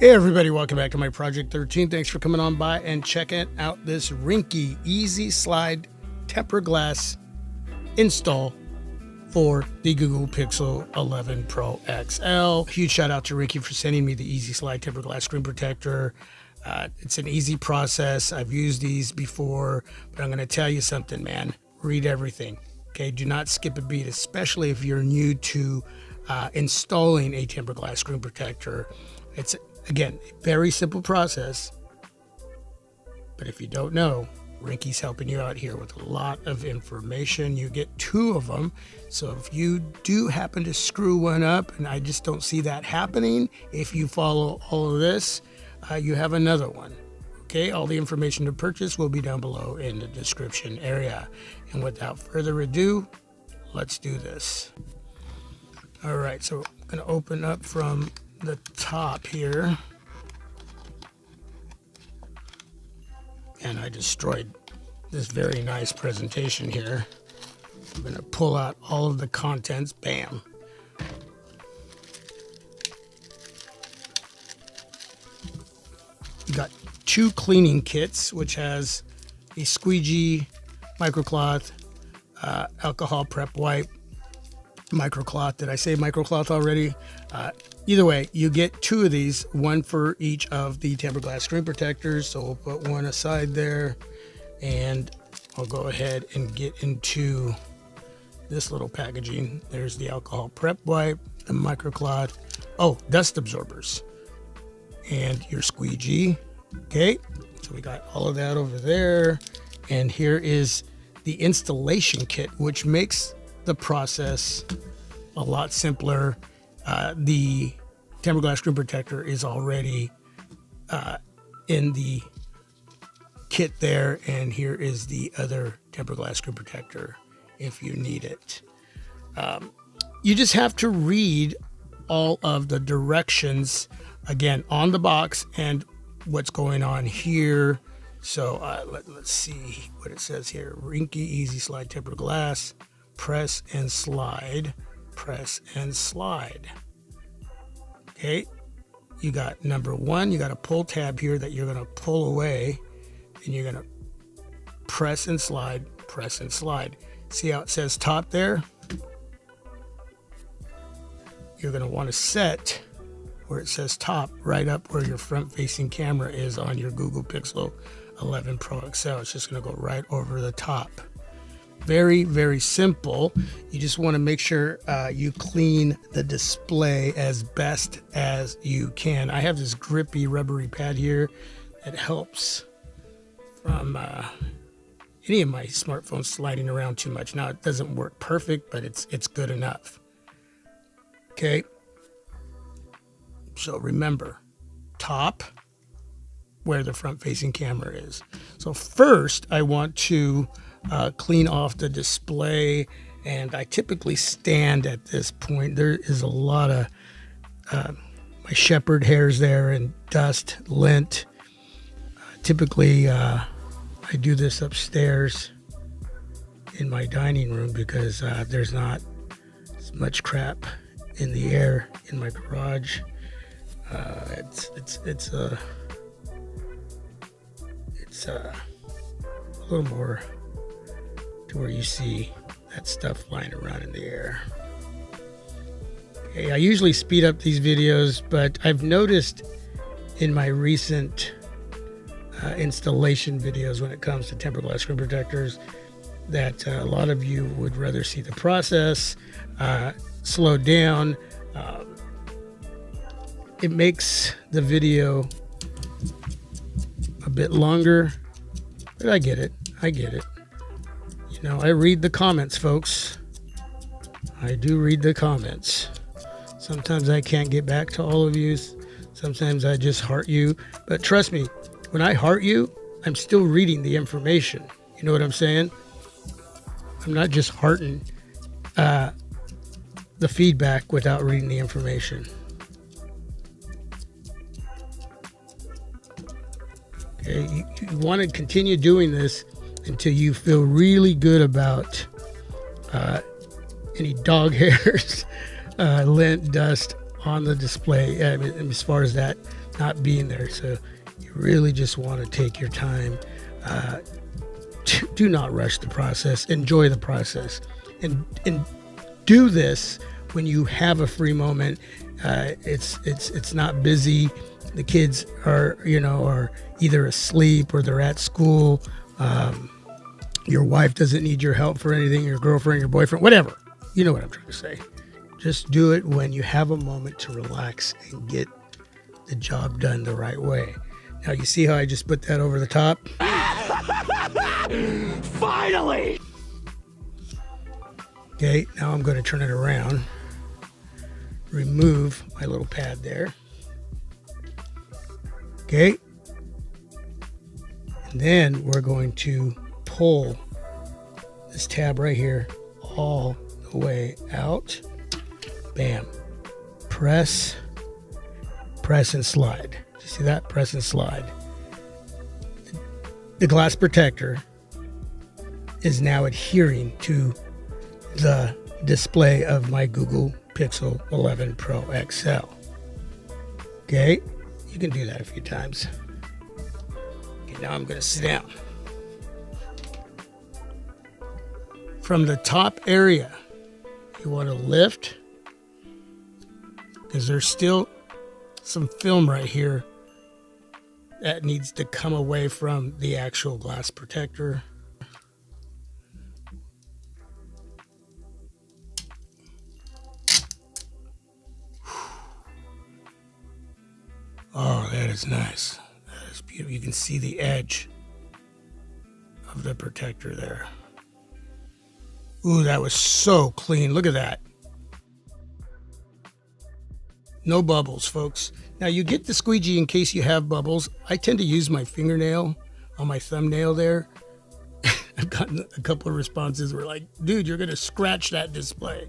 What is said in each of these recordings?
Hey everybody, welcome back to my Project 13. Thanks for coming on by and checking out this Ringke Easy Slide Tempered Glass install for the Google Pixel 11 Pro XL. Huge shout out to Ringke for sending me the Easy Slide Tempered Glass Screen Protector. It's an easy process. I've used these before, but I'm going to tell you something, man. Read everything. Okay, do not skip a beat, especially if you're new to installing a tempered glass screen protector. It's, again, a very simple process, but if you don't know, Ringke's helping you out here with a lot of information. You get 2 of them, so if you do happen to screw one up, and I just don't see that happening, if you follow all of this, you have another one. Okay, all the information to purchase will be down below in the description area. And without further ado, let's do this. All right, so I'm going to open up from the top here. And I destroyed this very nice presentation here. I'm going to pull out all of the contents. Bam. You got 2 cleaning kits, which has a squeegee, microcloth, alcohol prep wipe, microcloth. Did I say microcloth already? Either way, you get 2 of these, one for each of the tempered glass screen protectors. So we'll put one aside there, and I'll go ahead and get into this little packaging. There's the alcohol prep wipe, the microcloth, dust absorbers, and your squeegee. Okay, so we got all of that over there, and here is the installation kit, which makes the process a lot simpler. The tempered glass screen protector is already in the kit there, and here is the other tempered glass screen protector if you need it. You just have to read all of the directions again on the box and what's going on here. So let's see what it says here. Ringke Easy Slide Tempered Glass, press and slide, press and slide. Okay, you got number 1, you got a pull tab here that you're going to pull away, and you're going to press and slide, press and slide. See how it says top there? You're going to want to set where it says top right up where your front facing camera is on your Google Pixel 11 Pro XL. It's just going to go right over the top. Very, very simple. You just want to make sure you clean the display as best as you can. I have this grippy rubbery pad here that helps from any of my smartphones sliding around too much. Now, it doesn't work perfect, but it's good enough. Okay. So remember, top where the front facing camera is. So first I want to clean off the display, and I typically stand at this point. There is a lot of my shepherd hairs there and dust, lint. Typically I do this upstairs in my dining room because there's not as much crap in the air in my garage. It's a little more to where you see that stuff flying around in the air. Okay, I usually speed up these videos, but I've noticed in my recent installation videos when it comes to tempered glass screen protectors that a lot of you would rather see the process slowed down. It makes the video a bit longer, but I get it. You know, I read the comments, folks. I do read the comments. Sometimes I can't get back to all of you. Sometimes I just heart you. But trust me, when I heart you, I'm still reading the information. You know what I'm saying? I'm not just hearting the feedback without reading the information. Okay, you want to continue doing this until you feel really good about any dog hairs, lint, dust on the display. I mean, as far as that not being there. So you really just want to take your time. Do not rush the process. Enjoy the process, and do this when you have a free moment. It's not busy. The kids are are either asleep or they're at school. Your wife doesn't need your help for anything. Your girlfriend, your boyfriend, whatever. You know what I'm trying to say. Just do it when you have a moment to relax and get the job done the right way. Now you see how I just put that over the top? Finally! Okay, now I'm going to turn it around. Remove my little pad there. Okay. And then we're going to pull this tab right here all the way out. Bam. Press and slide. You see that? Press and slide. The glass protector is now adhering to the display of my Google Pixel 11 Pro XL. Okay, you can do that a few times. Okay, now I'm going to sit down. From the top area, you want to lift, because there's still some film right here that needs to come away from the actual glass protector. Oh, that is nice. That is beautiful. You can see the edge of the protector there. Ooh, that was so clean. Look at that. No bubbles, folks. Now you get the squeegee in case you have bubbles. I tend to use my fingernail on my thumbnail there. I've gotten a couple of responses where like, dude, you're going to scratch that display.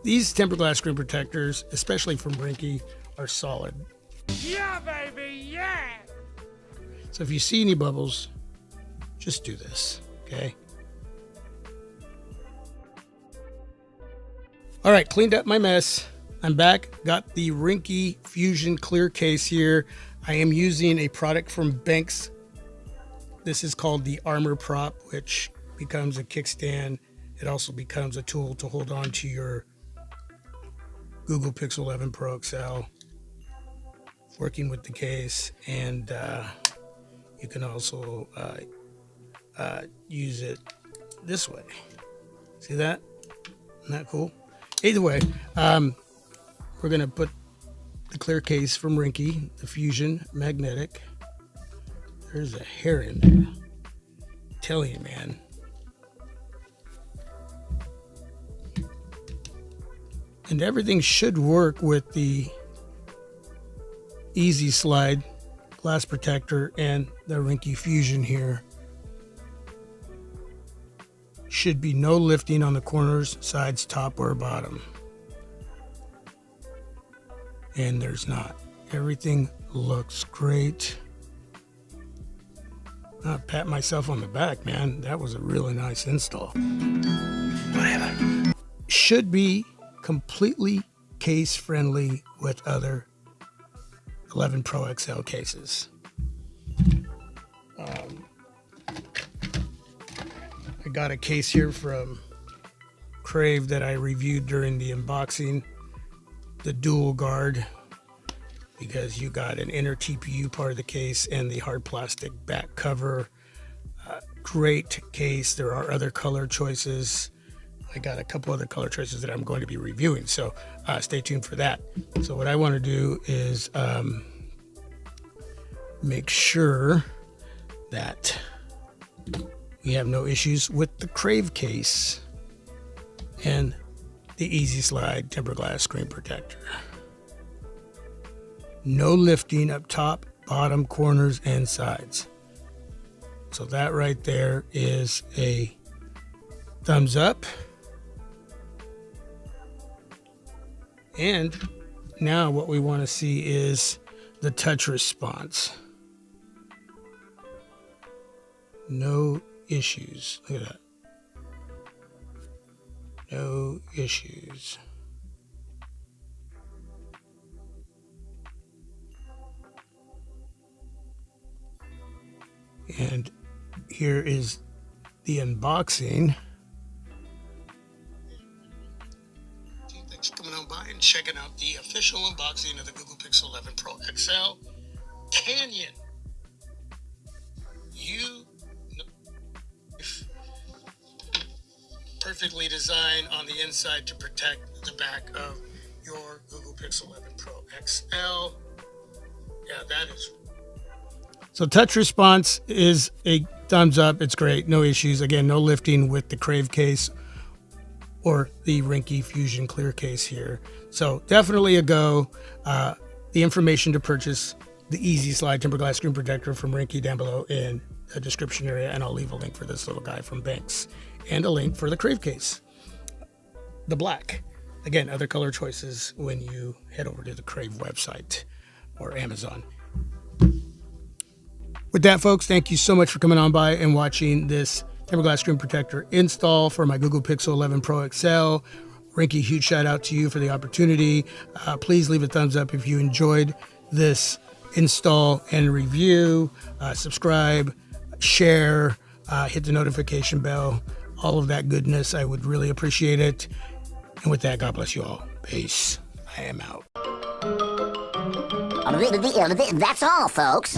These tempered glass screen protectors, especially from Ringke, are solid. Yeah, baby, yeah! So if you see any bubbles, just do this, okay? All right, cleaned up my mess. I'm back. Got the Ringke Fusion clear case here. I am using a product from Backg. This is called the Armor Prop, which becomes a kickstand. It also becomes a tool to hold on to your Google Pixel 11 Pro XL, working with the case. And you can also use it this way. See that? Isn't that cool? Either way, we're going to put the clear case from Ringke, the Fusion Magnetic. There's a hair in there. I'm telling you, man. And everything should work with the Easy Slide glass protector and the Ringke Fusion here. Should be no lifting on the corners, sides, top, or bottom. And there's not. Everything looks great. I'll pat myself on the back, man. That was a really nice install. Whatever. Should be completely case friendly with other 11 Pro XL cases. I got a case here from Crave that I reviewed during the unboxing, the dual guard, because you got an inner TPU part of the case and the hard plastic back cover. Great case. There are other color choices. I got a couple other color choices that I'm going to be reviewing, so stay tuned for that. So what I want to do is make sure that we have no issues with the Crave case and the Easy Slide tempered glass screen protector. No lifting up top, bottom, corners, and sides. So that right there is a thumbs up. And now what we want to see is the touch response. No issues. Look at that. No issues. And here is the unboxing. Thanks for coming on by and checking out the official unboxing of the Google Pixel 11 Pro XL Canyon. Perfectly designed on the inside to protect the back of your Google Pixel 11 Pro XL. Yeah, that is. So touch response is a thumbs up. It's great. No issues. Again, no lifting with the Crave case or the Ringke Fusion Clear case here. So definitely a go. The information to purchase the Easy Slide Tempered Glass Screen Protector from Ringke down below in the description area, and I'll leave a link for this little guy from Backg and a link for the Crave case, the black. Again, other color choices when you head over to the Crave website or Amazon. With that, folks, thank you so much for coming on by and watching this tempered glass screen protector install for my Google Pixel 11 Pro XL. Ringke, huge shout out to you for the opportunity. Please leave a thumbs up if you enjoyed this install and review. Subscribe, share, hit the notification bell, all of that goodness. I would really appreciate it. And with that, God bless you all. Peace. I am out. That's all, folks.